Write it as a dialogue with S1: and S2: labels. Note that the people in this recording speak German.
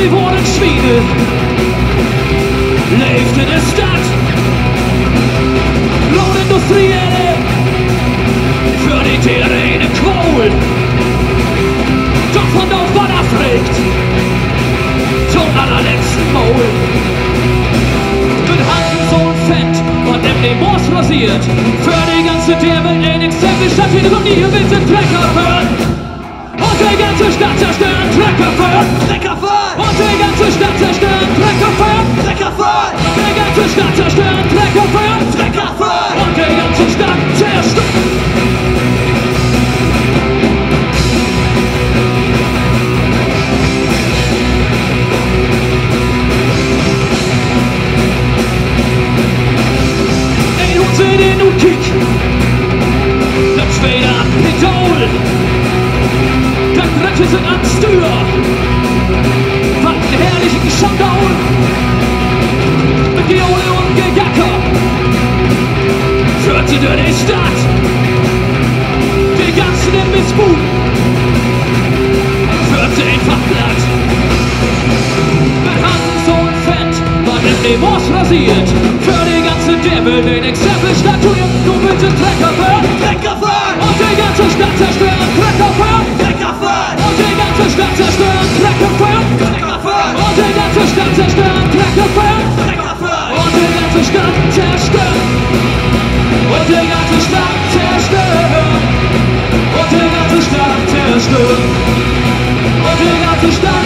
S1: sie wurden Schmiede, leefde de Stadt. Lohnindustrielle, für die Tiere in den Kohlen. Doch von dort war er fliegt, zum allerletzten Maul. Mit Handen so ein Fett und dem Moos rasiert, für die ganze Derbe in den Stadt wieder noch nie mit dem Trecker fahren. Und die ganze Stadt zerstören, Trecker fahren, Trecker fahren. Und die ganze Stadt zerstören, Trecker fahren, Trecker fahren. Die ganze Stadt zerstören, Trecker fahren, Trecker fahren. Und die ganze Stadt zerstören. In und kick, dann später Pedal, dann Brette sind am Stür, was einen herrlichen Schkandol, mit Geole und Gejacker, führte durch die Stadt, die ganzen Imbissbuden, führte einfach platt, mit Handen so ein Fett, war dem Moos rasiert, für die ganze Devil, den Exempelstatuen, du willst den Trecker fahren, Trecker fahren. Und die ganze Stadt zerstören, Trecker fahren, Trecker fahren. Und die ganze Stadt zerstören, Trecker fahren, Trecker fahren. Und die ganze Stadt zerstören, Trecker fahren, Trecker fahren. Und die ganze Stadt zerstören. Und die ganze Stadt zerstören. Und die ganze Stadt zerstören. Und die ganze Stadt